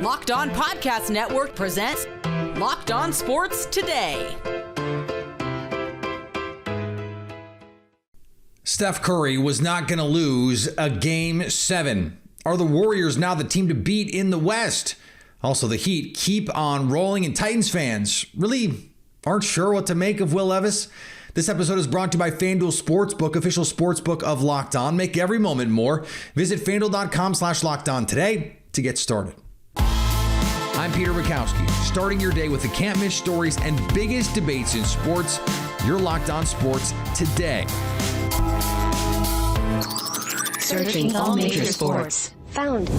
Locked On Podcast Network presents Locked On Sports Today. Steph Curry was not going to lose a Game 7. Are the Warriors now the team to beat in the West? Also, the Heat keep on rolling, and Titans fans really aren't sure what to make of Will Levis. This episode is brought to you by FanDuel Sportsbook, official sportsbook of Locked On. Make every moment more. Visit FanDuel.com/LockedOn today to get started. I'm Peter Bukowski, starting your day with the can't-miss stories and biggest debates in sports. You're Locked On Sports Today. Searching all major sports. Found.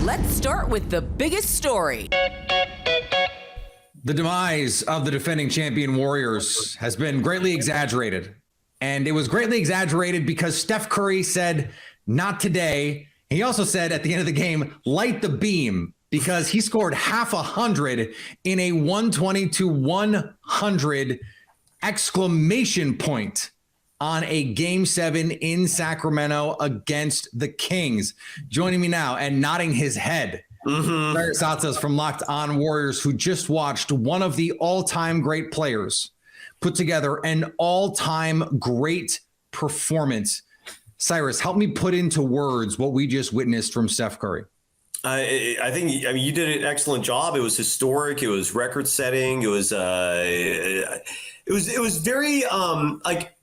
Let's start with the biggest story. The demise of the defending champion Warriors has been greatly exaggerated. And it was greatly exaggerated because Steph Curry said, not today. He also said at the end of the game, light the beam, because he scored half 100 in a 120-100 exclamation point on a Game 7 in Sacramento against the Kings. Joining me now and nodding his head, Larry Satsas from Locked On Warriors, who just watched one of the all-time great players put together an all-time great performance. Cyrus, help me put into words what we just witnessed from Steph Curry. I think you did an excellent job. It was historic. It was record-setting. It was very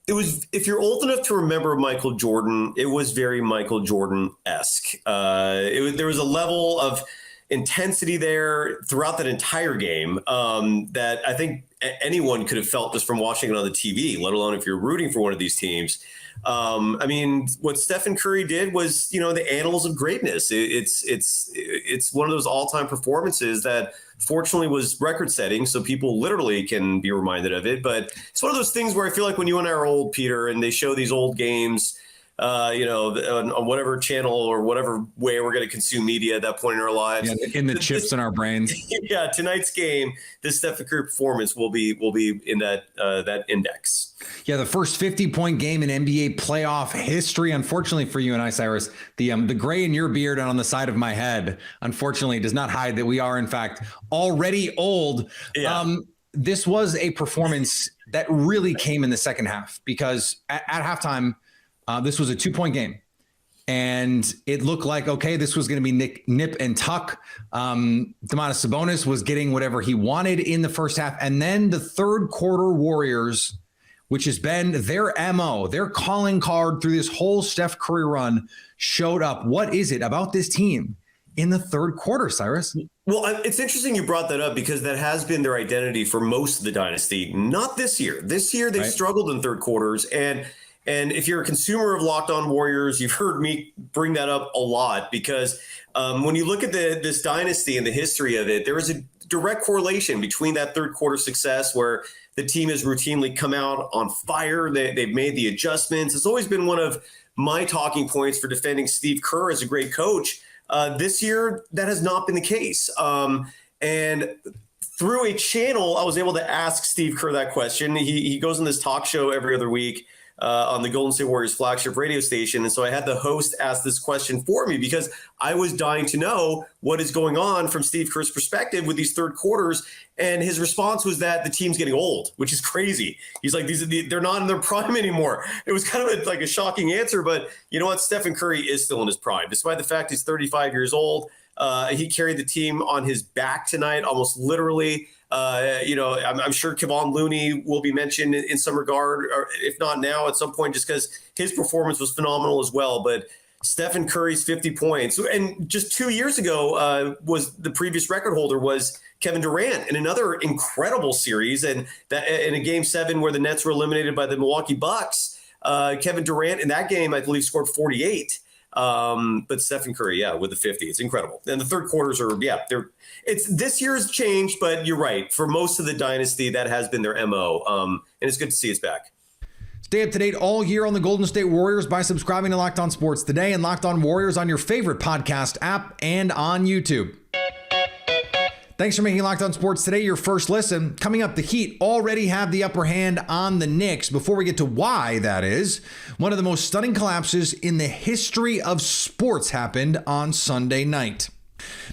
it was, if you're old enough to remember Michael Jordan, it was very Michael Jordan-esque. There was a level of intensity there throughout that entire game that I think anyone could have felt just from watching it on the TV, let alone if you're rooting for one of these teams. I mean, what Stephen Curry did was, the annals of greatness. It's one of those all-time performances that fortunately was record-setting, so people literally can be reminded of it. But it's one of those things where I feel like when you and I are old, Peter, and they show these old games, on whatever channel or whatever way we're going to consume media at that point in our lives, in the chips in our brains. Yeah, tonight's game, this Stephen Curry performance will be in that index. Yeah, the first 50-point game in NBA playoff history. Unfortunately for you and I, Cyrus, the gray in your beard and on the side of my head, unfortunately, does not hide that we are, in fact, already old. Yeah. This was a performance that really came in the second half because at halftime, this was a 2-point game. And it looked like, okay, this was going to be nip and tuck. Domantas Sabonis was getting whatever he wanted in the first half. And then the third quarter Warriors, which has been their MO, their calling card through this whole Steph Curry run, showed up. What is it about this team in the third quarter, Cyrus? Well, it's interesting you brought that up because that has been their identity for most of the dynasty. Not this year. This year, they struggled in third quarters. And if you're a consumer of Locked On Warriors, you've heard me bring that up a lot because when you look at this dynasty and the history of it, there is a direct correlation between that third quarter success where the team has routinely come out on fire. They've made the adjustments. It's always been one of my talking points for defending Steve Kerr as a great coach. This year, that has not been the case. And through a channel, I was able to ask Steve Kerr that question. He goes on this talk show every other week on the Golden State Warriors flagship radio station. And so I had the host ask this question for me because I was dying to know what is going on from Steve Kerr's perspective with these third quarters. And his response was that the team's getting old, which is crazy. He's like, they're not in their prime anymore. It was kind of like a shocking answer, but you know what? Stephen Curry is still in his prime. Despite the fact he's 35 years old, he carried the team on his back tonight, almost literally. I'm sure Kevon Looney will be mentioned in some regard, or if not now, at some point, just because his performance was phenomenal as well. But Stephen Curry's 50 points, and just 2 years ago was the previous record holder was Kevin Durant in another incredible series, and that in a Game 7 where the Nets were eliminated by the Milwaukee Bucks, Kevin Durant in that game I believe scored 48. But Stephen Curry, with the 50, it's incredible. And the third quarters are, this year has changed, but you're right. For most of the dynasty, that has been their MO. And it's good to see it's back. Stay up to date all year on the Golden State Warriors by subscribing to Locked On Sports Today and Locked On Warriors on your favorite podcast app and on YouTube. Thanks for making Locked On Sports Today your first listen. Coming up, the Heat already have the upper hand on the Knicks. Before we get to why that is, one of the most stunning collapses in the history of sports happened on Sunday night.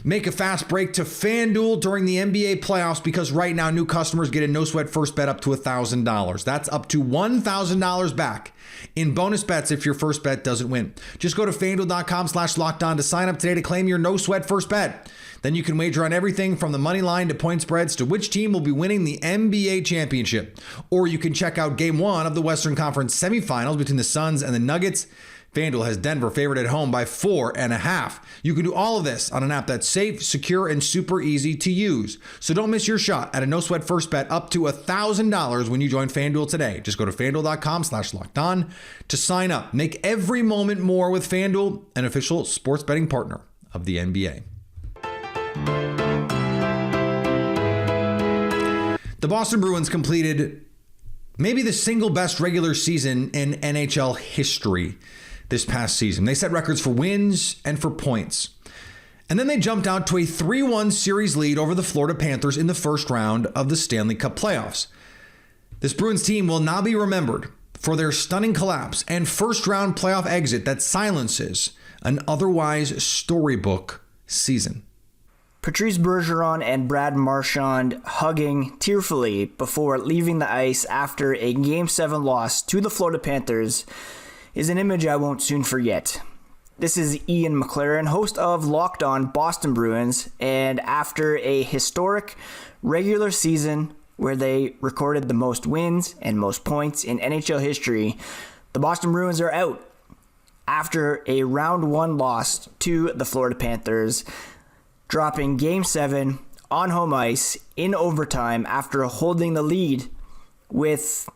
Make a fast break to FanDuel during the NBA playoffs because right now new customers get a no-sweat first bet up to $1,000. That's up to $1,000 back in bonus bets if your first bet doesn't win. Just go to FanDuel.com/lockedon to sign up today to claim your no-sweat first bet. Then you can wager on everything from the money line to point spreads to which team will be winning the NBA championship. Or you can check out Game 1 of the Western Conference semifinals between the Suns and the Nuggets. FanDuel has Denver favored at home by 4.5. You can do all of this on an app that's safe, secure, and super easy to use. So don't miss your shot at a no-sweat first bet up to $1,000 when you join FanDuel today. Just go to FanDuel.com/lockedon to sign up. Make every moment more with FanDuel, an official sports betting partner of the NBA. The Boston Bruins completed maybe the single best regular season in NHL history this past season. They set records for wins and for points. And then they jumped out to a 3-1 series lead over the Florida Panthers in the first round of the Stanley Cup playoffs. This Bruins team will now be remembered for their stunning collapse and first round playoff exit that silences an otherwise storybook season. Patrice Bergeron and Brad Marchand hugging tearfully before leaving the ice after a Game 7 loss to the Florida Panthers is an image I won't soon forget. This is Ian McLaren, host of Locked On Boston Bruins, and after a historic regular season where they recorded the most wins and most points in NHL history, the Boston Bruins are out after a round 1 loss to the Florida Panthers, dropping Game 7 on home ice in overtime after holding the lead with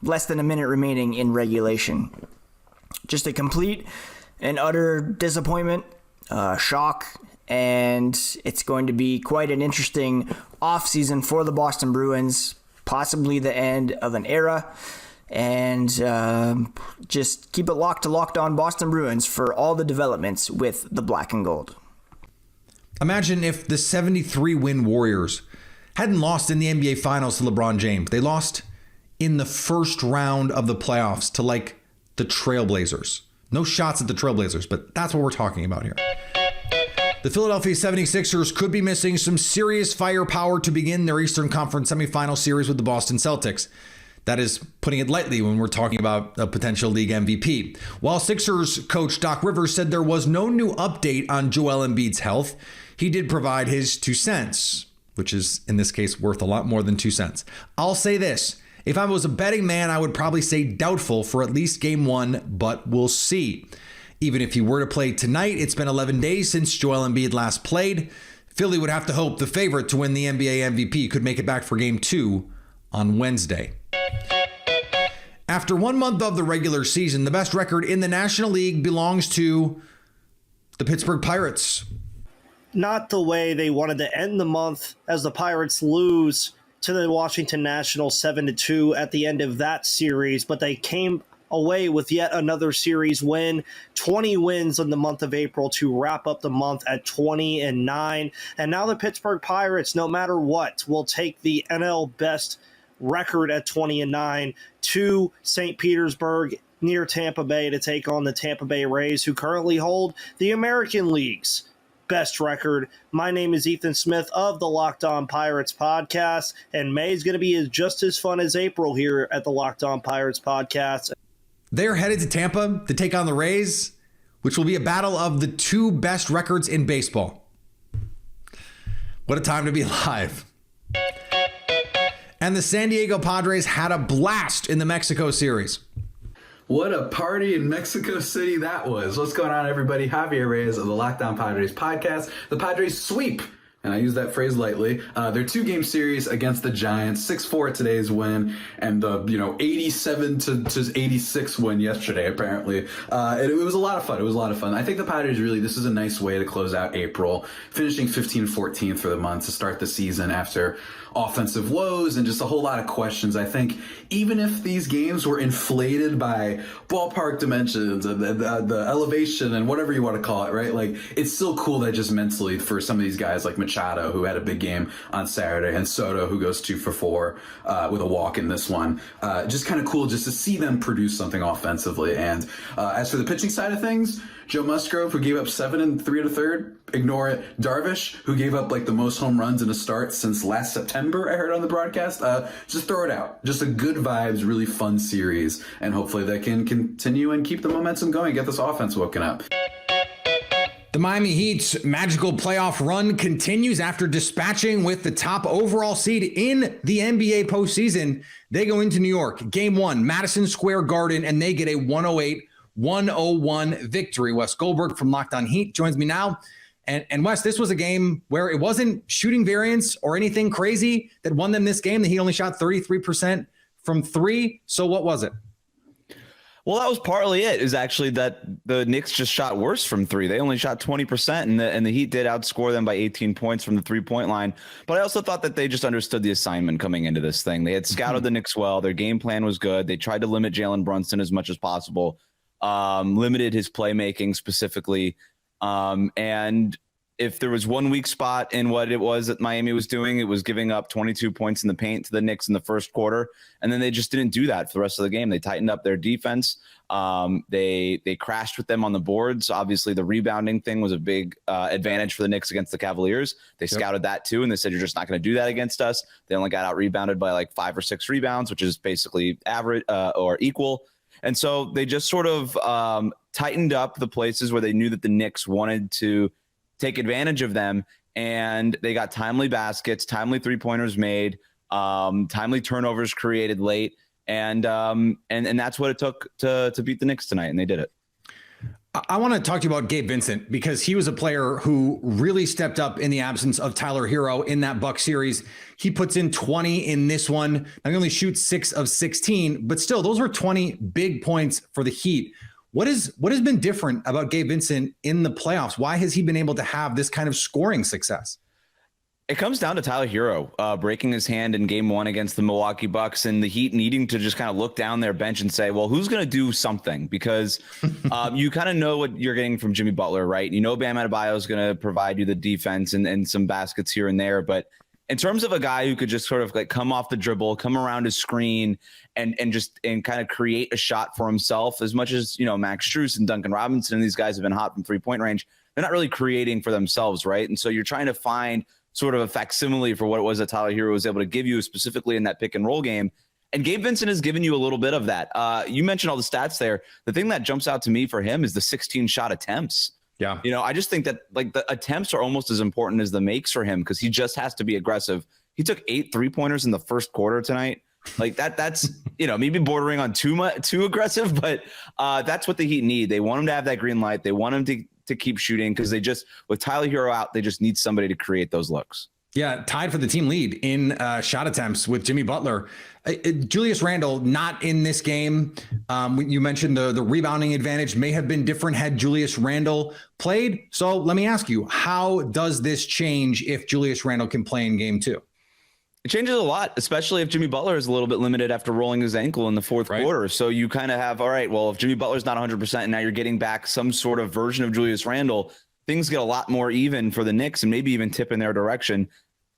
less than a minute remaining in regulation. Just a complete and utter disappointment, shock, and it's going to be quite an interesting offseason for the Boston Bruins, possibly the end of an era. And just keep it locked to Locked On Boston Bruins for all the developments with the black and gold. Imagine if the 73-win Warriors hadn't lost in the NBA Finals to LeBron James. They lost in the first round of the playoffs to, the Trailblazers. No shots at the Trailblazers, but that's what we're talking about here. The Philadelphia 76ers could be missing some serious firepower to begin their Eastern Conference semifinal series with the Boston Celtics. That is putting it lightly when we're talking about a potential league MVP. While Sixers coach Doc Rivers said there was no new update on Joel Embiid's health, he did provide his 2 cents, which is in this case worth a lot more than 2 cents. I'll say this. If I was a betting man, I would probably say doubtful for at least Game 1, but we'll see. Even if he were to play tonight, it's been 11 days since Joel Embiid last played. Philly would have to hope the favorite to win the NBA MVP could make it back for Game 2 on Wednesday. After 1 month of the regular season, the best record in the National League belongs to the Pittsburgh Pirates. Not the way they wanted to end the month, as the Pirates lose to the Washington Nationals 7-2 at the end of that series, but they came away with yet another series win, 20 wins in the month of April to wrap up the month at 20-9. And now the Pittsburgh Pirates, no matter what, will take the NL best record at 20-9 to St. Petersburg near Tampa Bay to take on the Tampa Bay Rays, who currently hold the American League's best record. My name is Ethan Smith of the Locked On Pirates podcast, and May is going to be just as fun as April here at the Locked On Pirates podcast. They're headed to Tampa to take on the Rays, which will be a battle of the 2 best records in baseball. What a time to be alive. And the San Diego Padres had a blast in the Mexico series. What a party in Mexico City that was. What's going on, everybody? Javier Reyes of the Locked On Padres podcast. The Padres sweep, and I use that phrase lightly, their 2-game series against the Giants, 6-4 at today's win, and the 87-86 win yesterday, apparently. It was a lot of fun. I think the Padres really, this is a nice way to close out April, finishing 15-14 for the month to start the season after offensive woes and just a whole lot of questions. I think even if these games were inflated by ballpark dimensions and the elevation and whatever you want to call it, right? It's still cool that just mentally for some of these guys like Machado, who had a big game on Saturday, and Soto, who goes 2 for 4 with a walk in this one. Just kind of cool just to see them produce something offensively. And as for the pitching side of things, Joe Musgrove, who gave up 7 and 3 1/3. Ignore it. Darvish, who gave up like the most home runs in a start since last September, I heard on the broadcast. Just throw it out. Just a good vibes, really fun series. And hopefully they can continue and keep the momentum going, get this offense woken up. The Miami Heat's magical playoff run continues after dispatching with the top overall seed in the NBA postseason. They go into New York, game 1, Madison Square Garden, and they get a 108-101 victory. Wes Goldberg from Locked On Heat joins me now. And Wes, this was a game where it wasn't shooting variance or anything crazy that won them this game. The Heat only shot 33% from 3. So what was it? Well, that was partly it, is actually that the Knicks just shot worse from 3. They only shot 20%, and the Heat did outscore them by 18 points from the 3-point line. But I also thought that they just understood the assignment coming into this thing. They had scouted the Knicks well. Their game plan was good. They tried to limit Jalen Brunson as much as possible, limited his playmaking specifically. And if there was one weak spot in what it was that Miami was doing, it was giving up 22 points in the paint to the Knicks in the first quarter. And then they just didn't do that for the rest of the game. They tightened up their defense. They crashed with them on the boards. Obviously, the rebounding thing was a big advantage for the Knicks against the Cavaliers. They scouted that too, and they said, you're just not going to do that against us. They only got out rebounded by like 5 or 6 rebounds, which is basically average or equal. And so they just sort of tightened up the places where they knew that the Knicks wanted to take advantage of them, and they got timely baskets, timely 3-pointers made, timely turnovers created late, and that's what it took to beat the Knicks tonight, and they did it. I want to talk to you about Gabe Vincent, because he was a player who really stepped up in the absence of Tyler Hero in that Buck series. He puts in 20 in this one. Not only shoots 6 of 16, but still, those were 20 big points for the Heat. What has been different about Gabe Vincent in the playoffs? Why has he been able to have this kind of scoring success? It comes down to Tyler Hero breaking his hand in game 1 against the Milwaukee Bucks, and the Heat needing to just kind of look down their bench and say, well, who's going to do something? Because you kind of know what you're getting from Jimmy Butler, right? You know Bam Adebayo is going to provide you the defense and some baskets here and there. But in terms of a guy who could just sort of like come off the dribble, come around his screen and kind of create a shot for himself, as much as, you know, Max Strus and Duncan Robinson and these guys have been hot from 3-point range, they're not really creating for themselves, right? And so you're trying to find sort of a facsimile for what it was that Tyler Hero was able to give you specifically in that pick and roll game. And Gabe Vincent has given you a little bit of that. You mentioned all the stats there. The thing that jumps out to me for him is the 16 shot attempts. Yeah. You know, I just think that like the attempts are almost as important as the makes for him, because he just has to be aggressive. He took 8 3-pointers in the first quarter tonight. Like that's, you know, maybe bordering on too aggressive, but that's what the Heat need. They want him to have that green light. They want him to keep shooting, because they just, with Tyler Hero out, they just need somebody to create those looks. Yeah, tied for the team lead in shot attempts with Jimmy Butler. Julius Randle not in this game. You mentioned the rebounding advantage may have been different had Julius Randle played. So let me ask you, how does this change if Julius Randle can play in game 2? It changes a lot, especially if Jimmy Butler is a little bit limited after rolling his ankle in the fourth quarter. So you kind of have, all right, well, if Jimmy Butler's not 100% and now you're getting back some sort of version of Julius Randle, things get a lot more even for the Knicks and maybe even tip in their direction.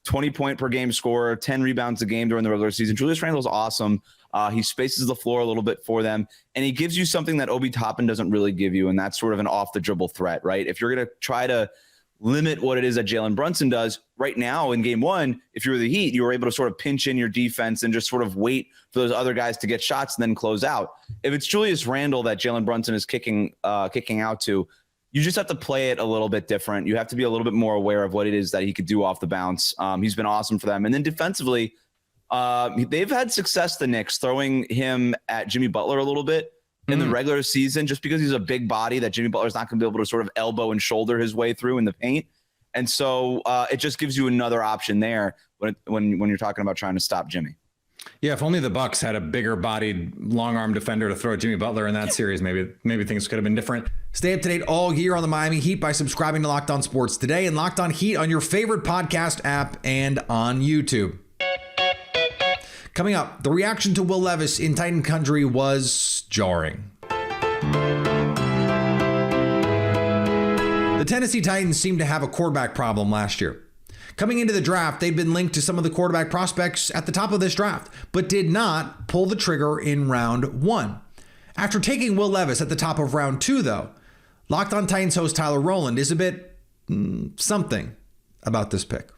20-point per game scorer, 10 rebounds a game during the regular season. Julius Randle's awesome. He spaces the floor a little bit for them, and he gives you something that Obi Toppin doesn't really give you, and that's sort of an off-the-dribble threat, right? If you're going to try to limit what it is that Jalen Brunson does right now in game 1, if you're the Heat, you were able to sort of pinch in your defense and just sort of wait for those other guys to get shots and then close out. If it's Julius Randle that Jalen Brunson is kicking out to, you just have to play it a little bit different. You have to be a little bit more aware of what it is that he could do off the bounce. He's been awesome for them. And then defensively, they've had success, the Knicks, throwing him at Jimmy Butler a little bit in the regular season, just because he's a big body that Jimmy Butler's not going to be able to sort of elbow and shoulder his way through in the paint. And so it just gives you another option there when you're talking about trying to stop Jimmy. Yeah, if only the Bucks had a bigger bodied, long arm defender to throw at Jimmy Butler in that series, maybe things could have been different. Stay up to date all year on the Miami Heat by subscribing to Locked On Sports Today and Locked On Heat on your favorite podcast app and on YouTube. Coming up, the reaction to Will Levis in Titan Country was jarring. The Tennessee Titans seemed to have a quarterback problem last year. Coming into the draft, they'd been linked to some of the quarterback prospects at the top of this draft, but did not pull the trigger in round 1. After taking Will Levis at the top of round 2, though, Locked On Titans host Tyler Rowland is a bit something about this pick.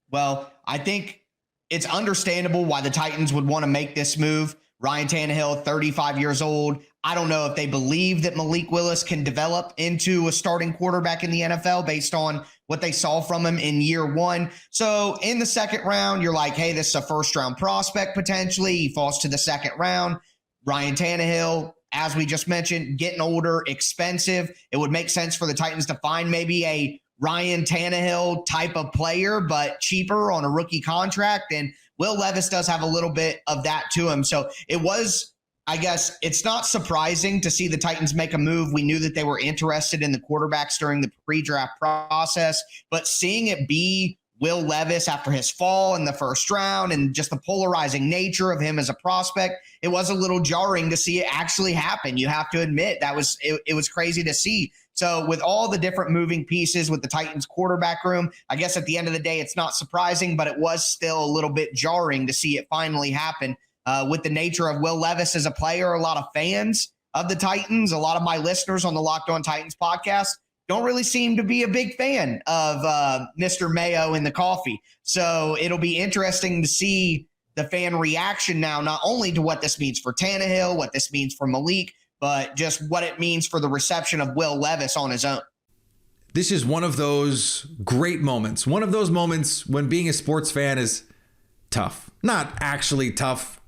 Well, I think it's understandable why the Titans would want to make this move. Ryan Tannehill, 35 years old. I don't know if they believe that Malik Willis can develop into a starting quarterback in the NFL based on what they saw from him in year 1. So in the second round, you're like, hey, this is a first-round prospect potentially. He falls to the second round. Ryan Tannehill, as we just mentioned, getting older, expensive. It would make sense for the Titans to find maybe a Ryan Tannehill type of player, but cheaper on a rookie contract. And Will Levis does have a little bit of that to him. So it was, I guess, it's not surprising to see the Titans make a move. We knew that they were interested in the quarterbacks during the pre-draft process, but seeing it be Will Levis after his fall in the first round and just the polarizing nature of him as a prospect, it was a little jarring to see it actually happen. You have to admit that it was crazy to see. So with all the different moving pieces with the Titans quarterback room, I guess at the end of the day, it's not surprising, but it was still a little bit jarring to see it finally happen. With the nature of Will Levis as a player, a lot of fans of the Titans, a lot of my listeners on the Locked On Titans podcast don't really seem to be a big fan of Mr. Mayo in the coffee. So it'll be interesting to see the fan reaction now, not only to what this means for Tannehill, what this means for Malik, but just what it means for the reception of Will Levis on his own. This is one of those great moments. One of those moments when being a sports fan is tough. Not actually tough,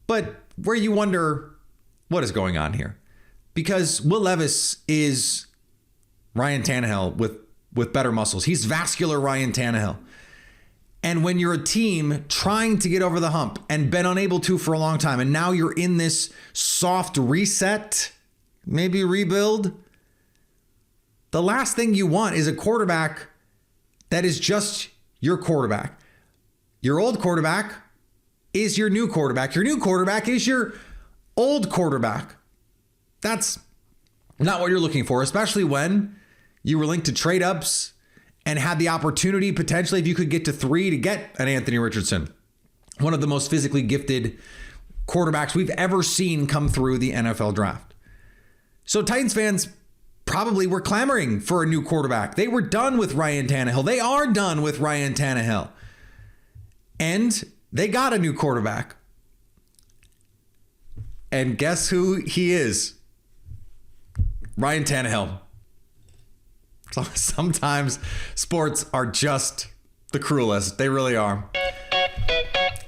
but where you wonder what is going on here. Because Will Levis is Ryan Tannehill with better muscles. He's vascular Ryan Tannehill. And when you're a team trying to get over the hump and been unable to for a long time, and now you're in this soft reset, maybe rebuild, the last thing you want is a quarterback that is just your quarterback. Your old quarterback is your new quarterback. Your new quarterback is your old quarterback. That's not what you're looking for, especially when you were linked to trade ups and had the opportunity potentially, if you could get to 3, to get an Anthony Richardson, one of the most physically gifted quarterbacks we've ever seen come through the NFL draft. So Titans fans probably were clamoring for a new quarterback. They were done with Ryan Tannehill. They are done with Ryan Tannehill. And they got a new quarterback. And guess who he is? Ryan Tannehill. So sometimes sports are just the cruelest. They really are.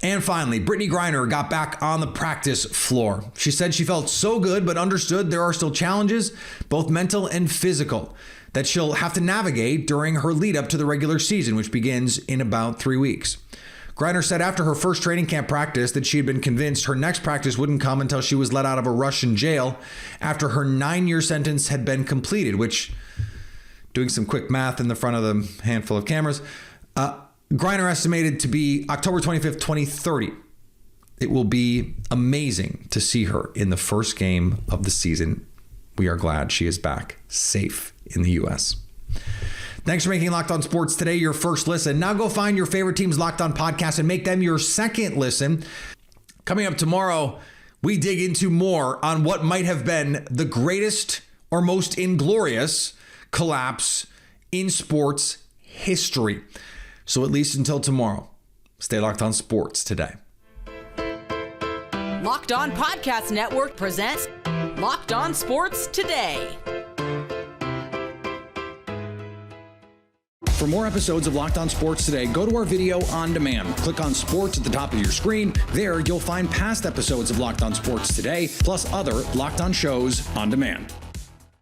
And finally, Brittney Griner got back on the practice floor. She said she felt so good, but understood there are still challenges, both mental and physical, that she'll have to navigate during her lead up to the regular season, which begins in about 3 weeks. Griner said after her first training camp practice that she had been convinced her next practice wouldn't come until she was let out of a Russian jail after her 9-year sentence had been completed, which, doing some quick math in the front of the handful of cameras, Griner estimated to be October 25th, 2030. It will be amazing to see her in the first game of the season. We are glad she is back safe in the U.S. Thanks for making Locked On Sports today your first listen. Now go find your favorite team's Locked On podcast and make them your second listen. Coming up tomorrow, we dig into more on what might have been the greatest or most inglorious collapse in sports history. So at least until tomorrow, stay locked on sports today. Locked On Podcast Network presents Locked On Sports Today. For more episodes of Locked On Sports Today, go to our video on demand. Click on sports at the top of your screen. There, you'll find past episodes of Locked On Sports Today, plus other Locked On shows on demand.